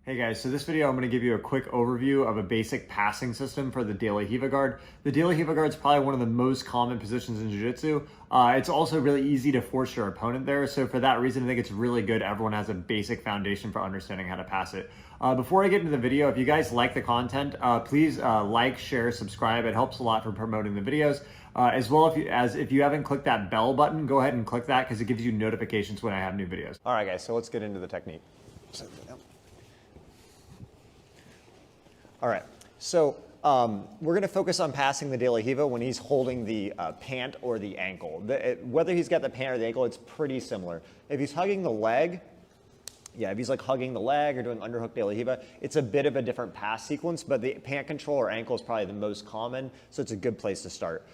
Hey guys, so this video I'm going to give you a quick overview of a basic passing system for the De라히바 guard. The De라히바 guard is probably one of the most common positions in Jiu-Jitsu. It's also really easy to force your opponent there, so for that reason I think it's really good everyone has a basic foundation for understanding how to pass it. Before I get into the video, if you guys like the content, please like, share, subscribe. It helps a lot for promoting the videos. As well as if you haven't clicked that bell button, go ahead and click that because it gives you notifications when I have new videos. All right, guys, so let's get into the technique. All right, so we're going to focus on passing the De라히바 when he's holding the pant or the ankle. Whether he's got the pant or the ankle, it's pretty similar. If he's hugging the leg, if he's like hugging the leg or doing underhook De라히바, it's a bit of a different pass sequence, but the pant control or ankle is probably the most common, so it's a good place to start.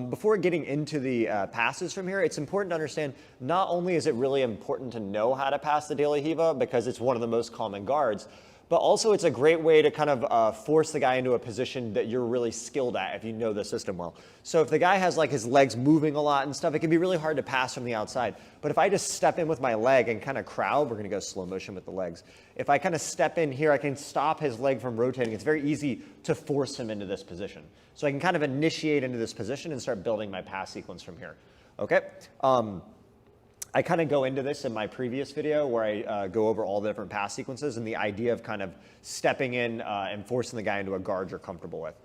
Before getting into the passes from here, it's important to understand not only is it really important to know how to pass the De라히바 because it's one of the most common guards, but also it's a great way to kind of force the guy into a position that you're really skilled at if you know the system well. So if the guy has like his legs moving a lot and stuff, it can be really hard to pass from the outside. But if I just step in with my leg and kind of crowd, we're going to go slow motion with the legs. If I kind of step in here, I can stop his leg from rotating. It's very easy to force him into this position. So I can kind of initiate into this position and start building my pass sequence from here. Okay? I kind of go into this in my previous video where I go over all the different pass sequences and the idea of kind of stepping in and forcing the guy into a guard you're comfortable with.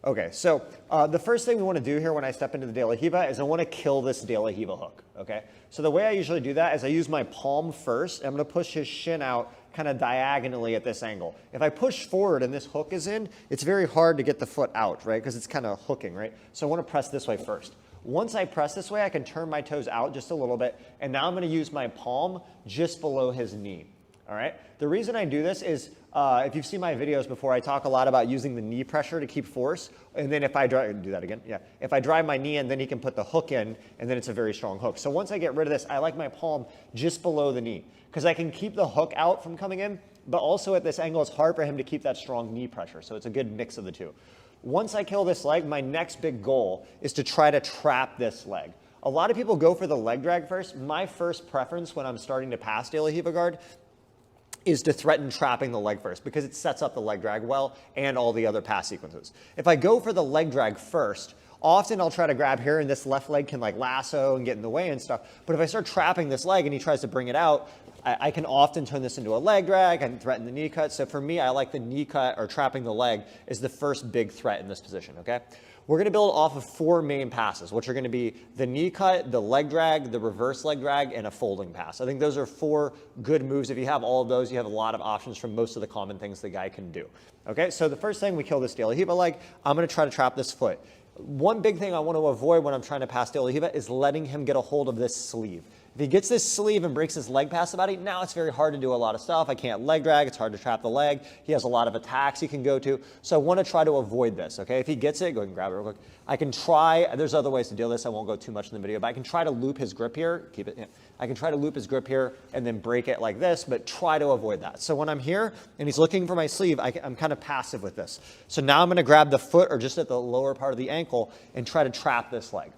Okay, so the first thing we want to do here when I step into the De라히바 is I want to kill this De라히바 hook, okay? So the way I usually do that is I use my palm first. I'm going to push his shin out kind of diagonally at this angle. If I push forward and this hook is in, it's very hard to get the foot out, right? Because it's kind of hooking, right? So I want to press this way first. Once I press this way, I can turn my toes out just a little bit, and now I'm going to use my palm just below his knee. All right? The reason I do this is, if you've seen my videos before, I talk a lot about using the knee pressure to keep force, and then if I do that again, if I drive my knee in, then he can put the hook in, and then it's a very strong hook. So once I get rid of this, I like my palm just below the knee, because I can keep the hook out from coming in, but also at this angle, it's hard for him to keep that strong knee pressure, so it's a good mix of the two. Once I kill this leg, my next big goal is to try to trap this leg. A lot of people go for the leg drag first. My first preference when I'm starting to pass De라히바 guard is to threaten trapping the leg first because it sets up the leg drag well and all the other pass sequences. If I go for the leg drag first, often I'll try to grab here and this left leg can like lasso and get in the way and stuff. But if I start trapping this leg and he tries to bring it out, I can often turn this into a leg drag and threaten the knee cut. So for me, I like the knee cut or trapping the leg is the first big threat in this position, okay? We're going to build off of 4 main passes, which are going to be the knee cut, the leg drag, the reverse leg drag, and a folding pass. I think those are 4 good moves. If you have all of those, you have a lot of options for most of the common things the guy can do. Okay, so the first thing we kill this De라히바 leg, I'm going to try to trap this foot. One big thing I want to avoid when I'm trying to pass De라히바 is letting him get a hold of this sleeve. If he gets this sleeve and breaks his leg past the body, now it's very hard to do a lot of stuff. I can't leg drag. It's hard to trap the leg. He has a lot of attacks he can go to. So I want to try to avoid this, okay? If he gets it, go ahead and grab it real quick. I can try, there's other ways to deal with this. I won't go too much in the video, but I can try to loop his grip here. Keep it, yeah. I can try to loop his grip here and then break it like this, but try to avoid that. So when I'm here and he's looking for my sleeve, I'm kind of passive with this. So now I'm going to grab the foot or just at the lower part of the ankle and try to trap this leg.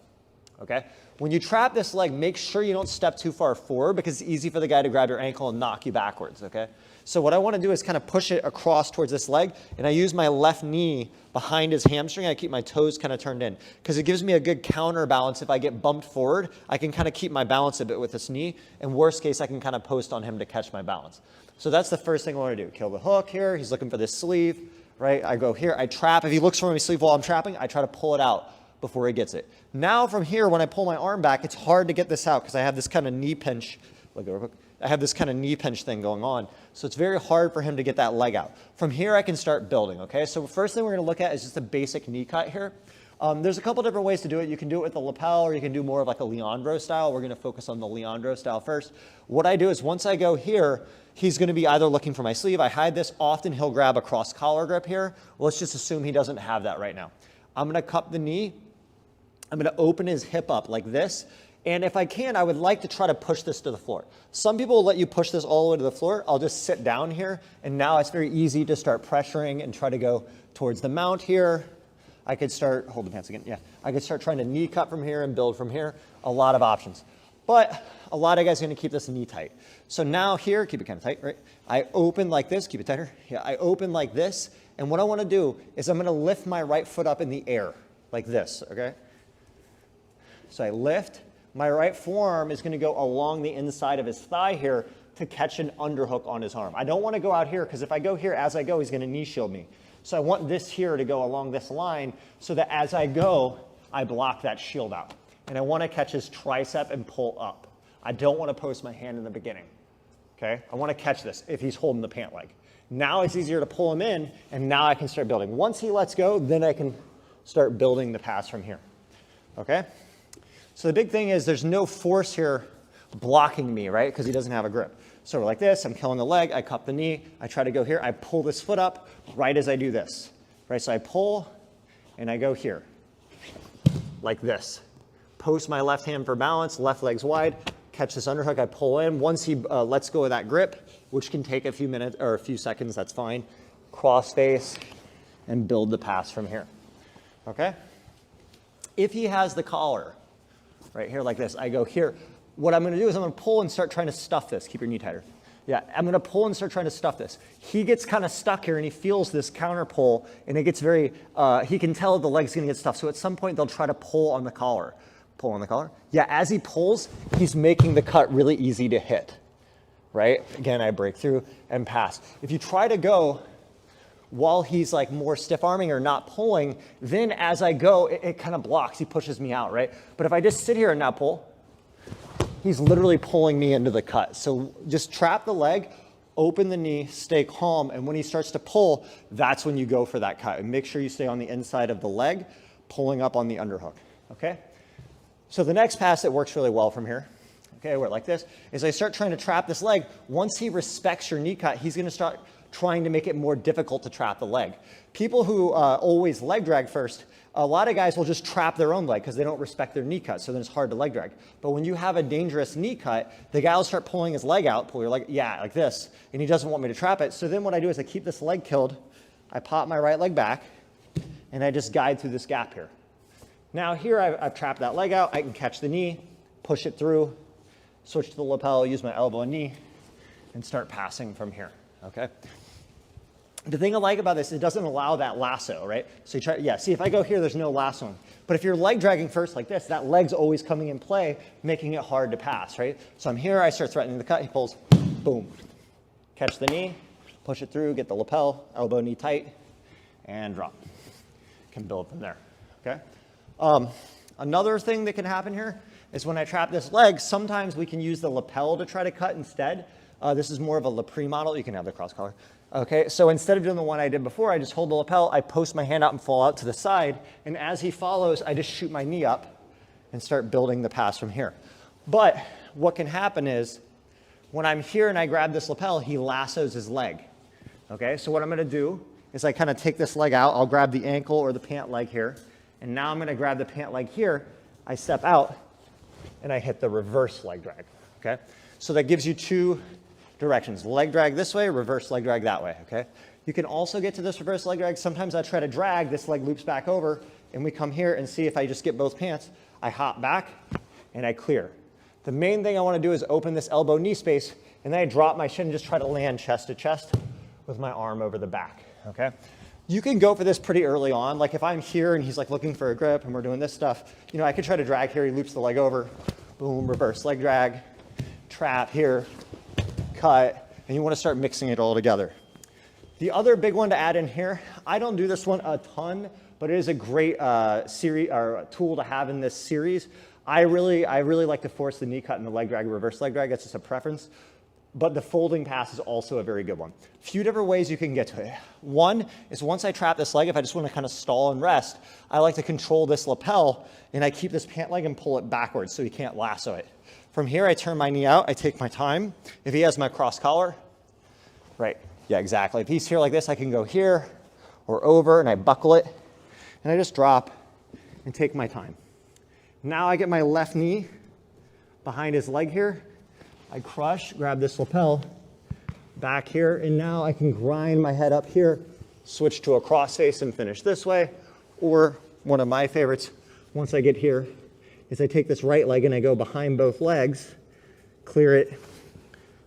Okay? When you trap this leg, make sure you don't step too far forward because it's easy for the guy to grab your ankle and knock you backwards, okay? So what I want to do is kind of push it across towards this leg, and I use my left knee behind his hamstring. I keep my toes kind of turned in because it gives me a good counterbalance. If I get bumped forward, I can kind of keep my balance a bit with this knee, and worst case, I can kind of post on him to catch my balance. So that's the first thing I want to do. Kill the hook here. He's looking for this sleeve, right? I go here. I trap. If he looks for my sleeve while I'm trapping, I try to pull it out before he gets it. Now from here, when I pull my arm back, it's hard to get this out because I have this kind of knee pinch. Look real quick. I have this kind of knee pinch thing going on. So it's very hard for him to get that leg out. From here, I can start building, okay? So first thing we're going to look at is just a basic knee cut here. There's a couple different ways to do it. You can do it with the lapel or you can do more of like a Leandro style. We're going to focus on the Leandro style first. What I do is once I go here, he's going to be either looking for my sleeve. I hide this. Often he'll grab a cross collar grip here. Well, let's just assume he doesn't have that right now. I'm going to cup the knee. I'm going to open his hip up like this. And if I can, I would like to try to push this to the floor. Some people will let you push this all the way to the floor. I'll just sit down here. And now it's very easy to start pressuring and try to go towards the mount here. I could start, hold the pants again. Yeah. I could start trying to knee cut from here and build from here. A lot of options. But a lot of guys are going to keep this knee tight. So now here, keep it kind of tight, right? I open like this, keep it tighter. Yeah, I open like this. And what I want to do is I'm going to lift my right foot up in the air like this, okay? So I lift. My right forearm is going to go along the inside of his thigh here to catch an underhook on his arm. I don't want to go out here because if I go here, as I go, he's going to knee shield me. So I want this here to go along this line so that as I go, I block that shield out. And I want to catch his tricep and pull up. I don't want to post my hand in the beginning, okay? I want to catch this if he's holding the pant leg. Now it's easier to pull him in, and now I can start building. Once he lets go, then I can start building the pass from here, okay? So the big thing is there's no force here blocking me, right? Because he doesn't have a grip. So we're like this, I'm killing the leg, I cup the knee, I try to go here, I pull this foot up right as I do this, right? So I pull, and I go here, like this. Post my left hand for balance, left leg's wide, catch this underhook, I pull in. Once he lets go of that grip, which can take a few minutes or a few seconds, that's fine. Cross face and build the pass from here, okay? If he has the collar, right here like this, I go here. What I'm gonna do is I'm gonna pull and start trying to stuff this. Keep your knee tighter. Yeah, I'm gonna pull and start trying to stuff this. He gets kind of stuck here and he feels this counter pull and it gets very, he can tell the leg's gonna get stuffed. So at some point they'll try to pull on the collar. Pull on the collar. Yeah, as he pulls, he's making the cut really easy to hit, right? Again, I break through and pass. If you try to go while he's like more stiff arming or not pulling, then as I go, it kind of blocks, he pushes me out, right? But if I just sit here and not pull, he's literally pulling me into the cut. So just trap the leg, open the knee, stay calm, and when he starts to pull, that's when you go for that cut. And make sure you stay on the inside of the leg, pulling up on the underhook, okay? So the next pass that works really well from here, okay, we're like this, is I start trying to trap this leg. Once he respects your knee cut, he's gonna start trying to make it more difficult to trap the leg. People who always leg drag first, a lot of guys will just trap their own leg because they don't respect their knee cut, so then it's hard to leg drag. But when you have a dangerous knee cut, the guy will start pulling his leg out, pull your leg, yeah, like this, and he doesn't want me to trap it. So then what I do is I keep this leg killed, I pop my right leg back, and I just guide through this gap here. Now here I've trapped that leg out, I can catch the knee, push it through, switch to the lapel, use my elbow and knee, and start passing from here, okay? The thing I like about this, it doesn't allow that lasso, right? So you try, yeah, see if I go here, there's no lasso. But if you're leg dragging first like this, that leg's always coming in play, making it hard to pass, right? So I'm here, I start threatening the cut, he pulls, boom. Catch the knee, push it through, get the lapel, elbow, knee tight, and drop. Can build from there, okay? Another thing that can happen here is when I trap this leg, sometimes we can use the lapel to try to cut instead. This is more of a Lapre model. You can have the cross collar. Okay, so instead of doing the one I did before, I just hold the lapel, I post my hand out and fall out to the side, and as he follows, I just shoot my knee up and start building the pass from here. But what can happen is, when I'm here and I grab this lapel, he lassos his leg. Okay, so what I'm gonna do is I kind of take this leg out, I'll grab the ankle or the pant leg here, and now I'm gonna grab the pant leg here, I step out, and I hit the reverse leg drag, okay? So that gives you two directions, leg drag this way, reverse leg drag that way, okay? You can also get to this reverse leg drag. Sometimes I try to drag, this leg loops back over, and we come here and see if I just get both pants, I hop back, and I clear. The main thing I wanna do is open this elbow knee space, and then I drop my shin and just try to land chest to chest with my arm over the back, okay? You can go for this pretty early on. Like if I'm here and he's like looking for a grip and we're doing this stuff, you know, I could try to drag here, he loops the leg over, boom, reverse leg drag, trap here, cut, and you want to start mixing it all together. The other big one to add in here, I don't do this one a ton, but it is a great series or tool to have in this series. I really like to force the knee cut and the leg drag, reverse leg drag. That's just a preference. But the folding pass is also a very good one. A few different ways you can get to it. One is once I trap this leg, if I just want to kind of stall and rest, I like to control this lapel and I keep this pant leg and pull it backwards so he can't lasso it. From here, I turn my knee out, I take my time. If he has my cross collar, right, yeah, exactly. If he's here like this, I can go here or over and I buckle it and I just drop and take my time. Now I get my left knee behind his leg here. I crush, grab this lapel back here, and now I can grind my head up here, switch to a cross face and finish this way, or one of my favorites, once I get here, is I take this right leg and I go behind both legs, clear it,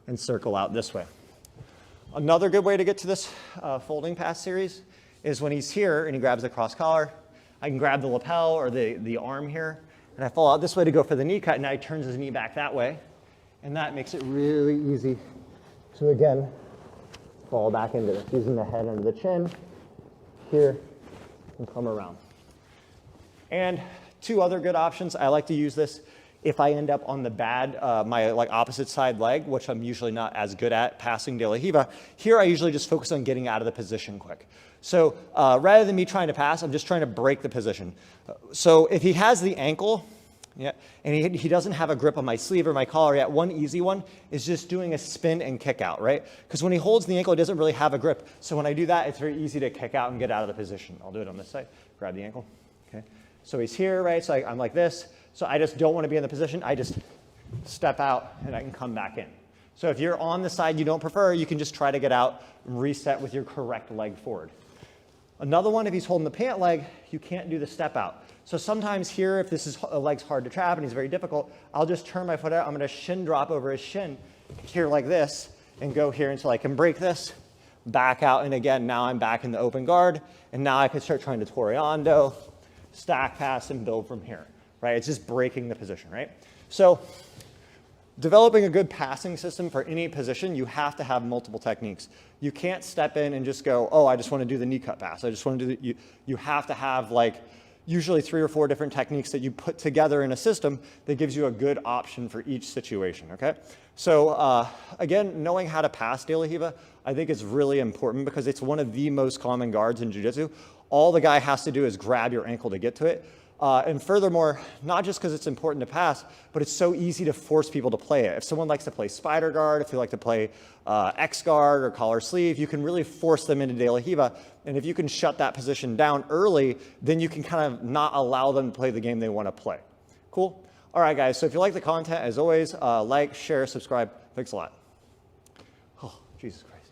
and circle out this way. Another good way to get to this folding pass series is when he's here and he grabs the cross collar, I can grab the lapel or the arm here, and I fall out this way to go for the knee cut, and now he turns his knee back that way, and that makes it really easy to, again, fall back into this, using the head under the chin, here, and come around. And two other good options, I like to use this if I end up on the bad, my opposite side leg, which I'm usually not as good at passing Delahiva. Here I usually just focus on getting out of the position quick. So rather than me trying to pass, I'm just trying to break the position. So if he has the ankle, yeah, and he doesn't have a grip on my sleeve or my collar yet, one easy one is just doing a spin and kick out, right? Because when he holds the ankle, he doesn't really have a grip. So when I do that, it's very easy to kick out and get out of the position. I'll do it on this side. Grab the ankle. Okay. So he's here, right? So I'm like this. So I just don't want to be in the position. I just step out and I can come back in. So if you're on the side you don't prefer, you can just try to get out and reset with your correct leg forward. Another one, if he's holding the pant leg, you can't do the step out. So sometimes here, if this is a leg's hard to trap and he's very difficult, I'll just turn my foot out. I'm going to shin drop over his shin here like this and go here until I can break this, back out. And again, now I'm back in the open guard. And now I can start trying to toreando, stack pass, and build from here. Right? It's just breaking the position, right? So developing a good passing system for any position, you have to have multiple techniques. You can't step in and just go, oh, I just want to do the knee cut pass. I just want to do the, you have to have usually 3 or 4 different techniques that you put together in a system that gives you a good option for each situation, okay? So again, knowing how to pass Delahiva, I think is really important because it's one of the most common guards in jiu-jitsu. All the guy has to do is grab your ankle to get to it. And furthermore, not just because it's important to pass, but it's so easy to force people to play it. If someone likes to play spider guard, if you like to play X guard or collar sleeve, you can really force them into Delahiva. And if you can shut that position down early, then you can kind of not allow them to play the game they want to play. Cool? All right, guys. So if you like the content, as always, like, share, subscribe. Thanks a lot. Oh, Jesus Christ.